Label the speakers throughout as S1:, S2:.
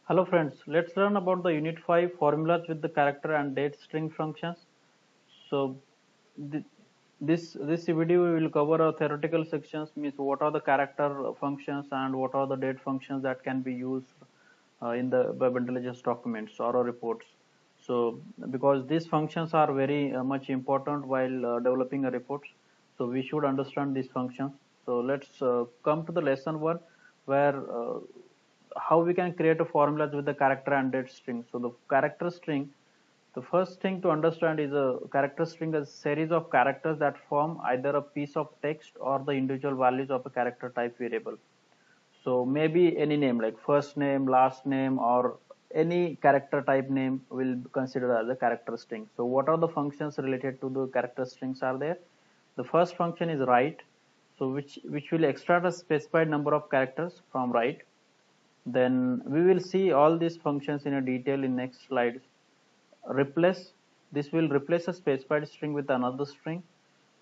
S1: Hello friends, let's learn about the Unit 5 formulas with the character and date string functions. So th this video will cover theoretical sections, means what are the character functions and what are the date functions that can be used in the web intelligence documents or reports. So because these functions are very much important while developing a report, so we should understand these functions. So let's come to the lesson one, where how we can create a formulas with the character and date string. So the character string, the first thing to understand is a character string is a series of characters that form either a piece of text or the individual values of a character type variable. So maybe any name like first name, last name, or any character type name will be considered as a character string. So what are the functions related to the character strings are there? The first function is write, so which will extract a specified number of characters from write. Then we will see all these functions in a detail in next slides. Replace, this will replace a specified string with another string.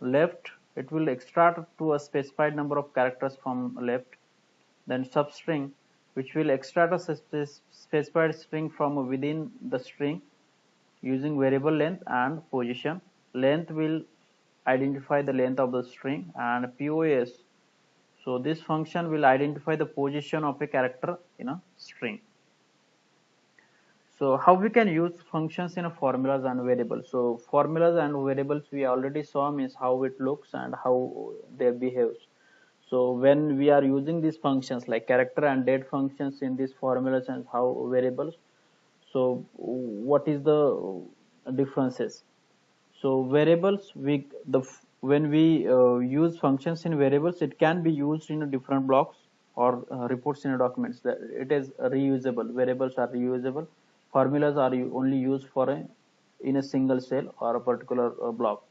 S1: Left, it will extract to a specified number of characters from left. Then substring, which will extract a specified string from within the string using variable length and position. Length will identify the length of the string, and POS, so this function will identify the position of a character in a string. So how we can use functions in a formulas and variables? So formulas and variables we already saw, means how it looks and how they behaves. So when we are using these functions like character and date functions in these formulas and how variables, so what is the differences? So variables, when we use functions in variables, it can be used in different blocks or reports in a documents. That it is reusable. Variables are reusable. Formulas are only used for in a single cell or a particular block.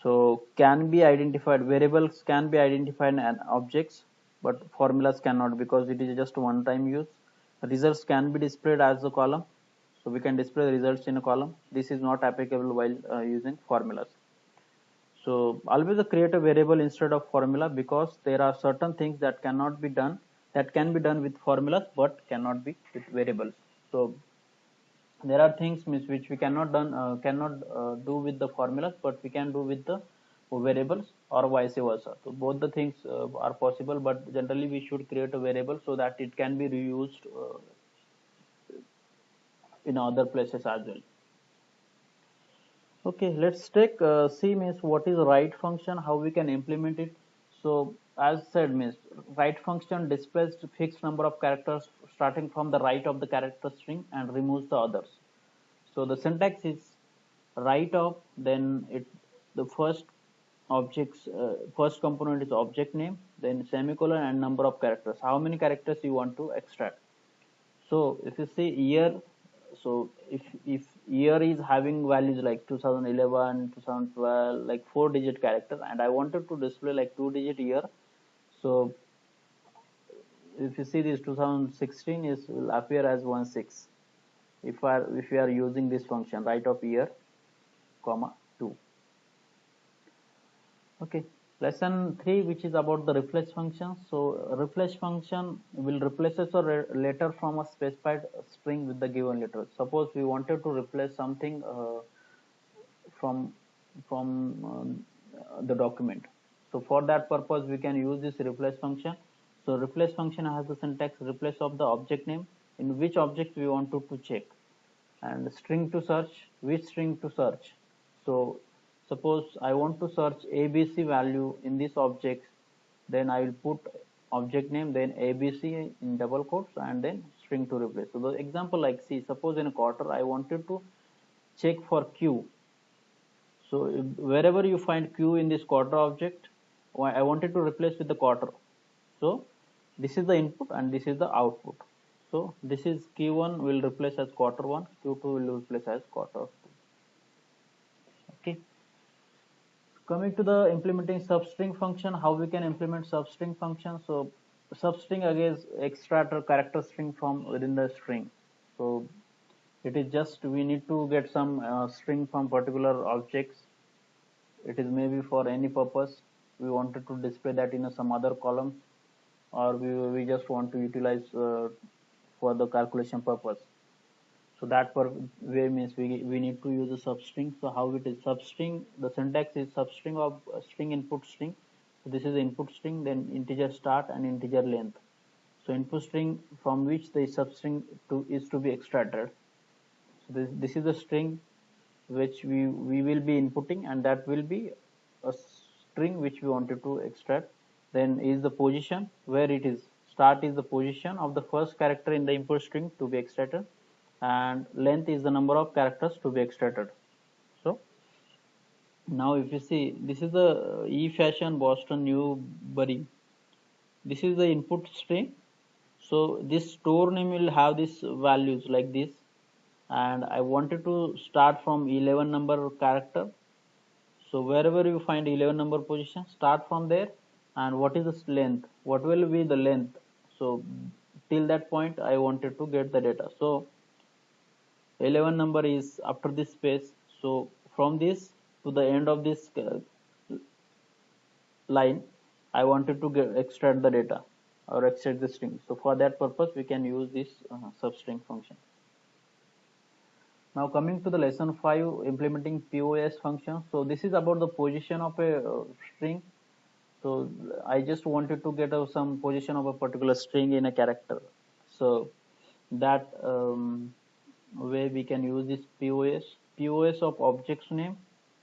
S1: So can be identified. Variables can be identified as objects, but formulas cannot, because it is just one-time use. Results can be displayed as a column, so we can display the results in a column. This is not applicable while using formulas. So always create a variable instead of formula, because there are certain things that cannot be done, that can be done with formulas but cannot be with variables. So there are things which we cannot do with the formulas, but we can do with the variables, or vice versa. So both the things are possible, but generally we should create a variable so that it can be reused in other places as well. Okay, let's take see means what is write function, how we can implement it. So as said, means write function displays fixed number of characters starting from the right of the character string and removes the others. So the syntax is write of, then the first component is object name, then semicolon and number of characters, how many characters you want to extract. So if you see year, so if year is having values like 2011, 2012, like 4-digit character, and I wanted to display like 2-digit year, so if you see this 2016 is will appear as 16 if we are using this function write of year comma 2. Okay, lesson 3, which is about the replace function. So replace function will replace a letter from a specified string with the given letter. Suppose we wanted to replace something from the document. So for that purpose we can use this replace function. So replace function has the syntax replace of the object name, in which object we wanted to check, and string to search, which string to search. So suppose I want to search ABC value in this object, then I will put object name, then ABC in double quotes, and then string to replace. So the example, like see, suppose in a quarter I wanted to check for Q. So wherever you find Q in this quarter object, I wanted to replace with the quarter. So this is the input and this is the output. So this is Q1 will replace as quarter 1, Q2 will replace as quarter 2. Okay. Coming to the implementing substring function, how we can implement substring function. So substring again extract a character string from within the string. So it is just we need to get some string from particular objects. It is maybe for any purpose. We wanted to display that in some other columns, or we just want to utilize for the calculation purpose. So that way means we need to use a substring. So how it is substring, the syntax is substring of string input string. So this is the input string, then integer start and integer length. So input string from which the substring is to be extracted. So this is the string which we will be inputting, and that will be a string which we wanted to extract. Then is the position where it is. Start is the position of the first character in the input string to be extracted, and length is the number of characters to be extracted. So now if you see, this is the E fashion Boston Newbury. This is the input string. So this store name will have these values like this, and I wanted to start from 11 number character. So wherever you find 11 number position, start from there. And what is the length? What will be the length? So till that point I wanted to get the data. So 11 number is after this space. So from this to the end of this line, I wanted to extract the data or extract the string. So for that purpose we can use this substring function. Now coming to the lesson 5, implementing POS function. So this is about the position of a string. So I just wanted to get some position of a particular string in a character. So that way we can use this POS of objects name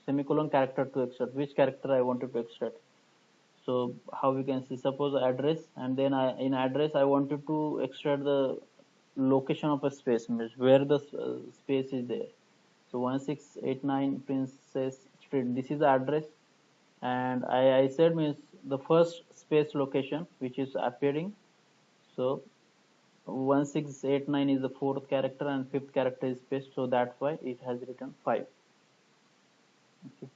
S1: semicolon character to extract which character I wanted to extract. So how we can see, suppose address, and then in address I wanted to extract the location of a space, means where the space is there. So 1689 Princess Street, this is the address, and I said means the first space location which is appearing. So 1689 is the fourth character and fifth character is space, so that's why it has written 5. Okay.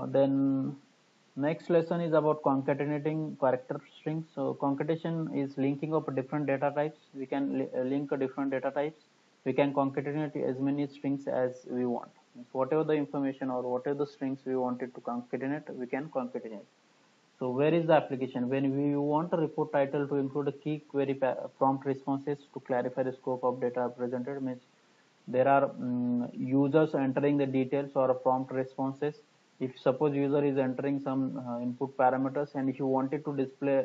S1: Then next lesson is about concatenating character strings. So concatenation is linking of different data types. We can link different data types. We can concatenate as many strings as we want. Whatever the information or whatever the strings we wanted to concatenate, we can concatenate. So where is the application? When we want a report title to include a key query prompt responses to clarify the scope of data presented, means there are users entering the details or prompt responses. If suppose user is entering some input parameters, and if you wanted to display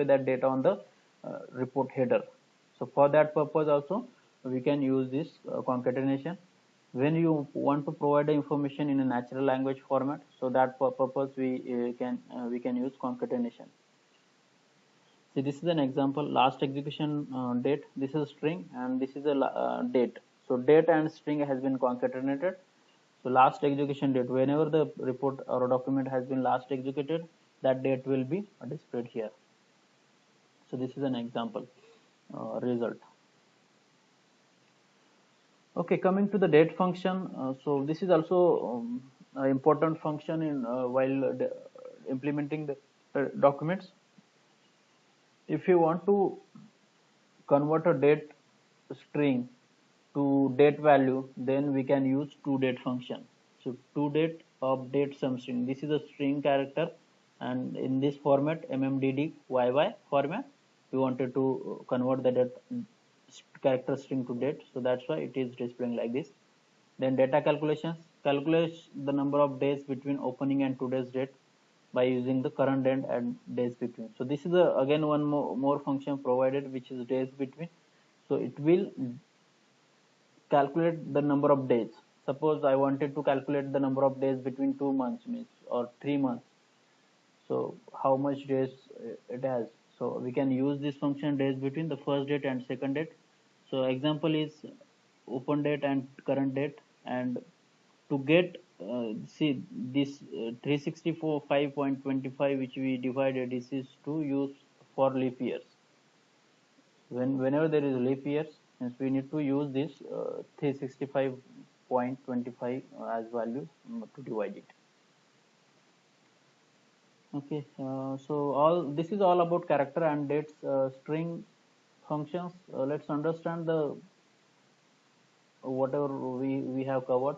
S1: that data on the report header. So for that purpose also we can use this concatenation. When you want to provide the information in a natural language format, so that purpose we can use concatenation. See, this is an example, last execution date. This is a string and this is a date. So date and string has been concatenated. So last execution date, whenever the report or document has been last executed, that date will be displayed here. So this is an example result. Okay, coming to the date function. So this is also an important function in while implementing the documents. If you want to convert a date string to date value, then we can use toDate function. So toDate update some string. This is a string character, and in this format mmdd yy format we wanted to convert the date character string to date, so that's why it is displaying like this. Then data calculations, calculates the number of days between opening and today's date by using the current date and days between. So this is again one more function provided, which is days between. So it will calculate the number of days. Suppose I wanted to calculate the number of days between 2 months, means, or 3 months. So how much days it has. So we can use this function days between the first date and second date. So example is open date and current date, and to get see this 364 5.25 which we divided, this is to use for leap years. Whenever there is leap years, means we need to use this 365.25 as value to divide it. Okay, so this is all about character and dates string functions. Let's understand the whatever we have covered.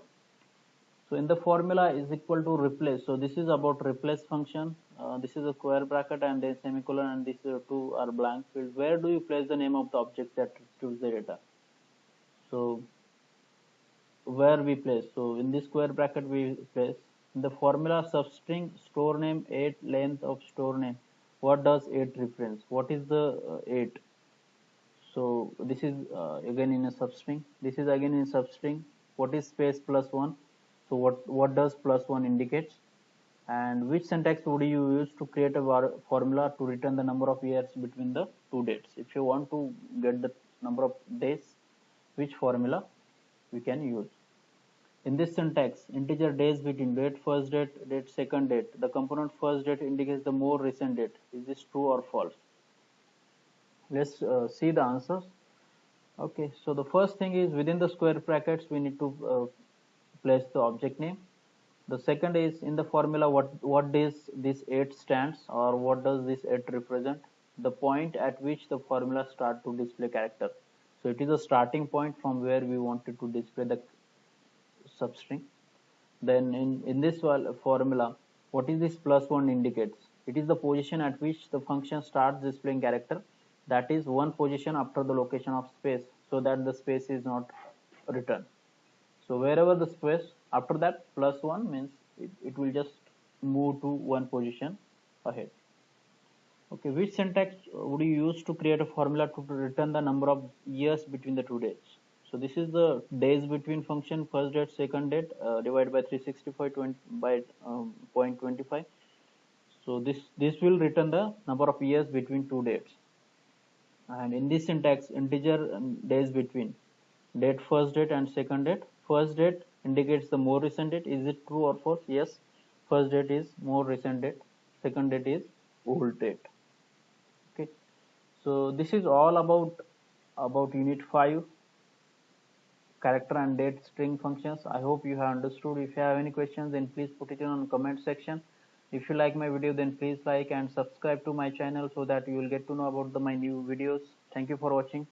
S1: So in the formula is equal to replace. So this is about replace function. This is a square bracket and then semicolon, and these two are blank fields. Where do you place the name of the object that receives the data? So where we place? So in this square bracket we place in the formula substring store name 8 length of store name. What does 8 reference? What is the 8? So this is again in a substring. This is again in a substring. What is space plus 1? So what does plus 1 indicates? And which syntax would you use to create a formula to return the number of years between the two dates? If you want to get the number of days, which formula we can use? In this syntax, integer days between date first date, date second date. The component first date indicates the more recent date. Is this true or false? Let's see the answers. Okay, so the first thing is within the square brackets we need to place the object name. The second is in the formula what does this 8 stands, or what does this 8 represent? The point at which the formula start to display character. So it is a starting point from where we wanted to display the substring. Then in this formula, what is this plus 1 indicates? It is the position at which the function starts displaying character, that is one position after the location of space, so that the space is not returned. So wherever the space after that plus 1 means it will just move to one position ahead. Okay, which syntax would you use to create a formula to return the number of years between the two dates? So this is the days between function, first date, second date, divided by 365 by 0.25. So this will return the number of years between two dates. And in this syntax, integer days between date first date and second date. First date indicates the more recent date. Is it true or false? Yes, first date is more recent date. Second date is old date. Okay, so this is all about Unit 5 character and date string functions. I hope you have understood. If you have any questions, then please put it in on comment section. If you like my video, then please like and subscribe to my channel so that you will get to know about my new videos. Thank you for watching.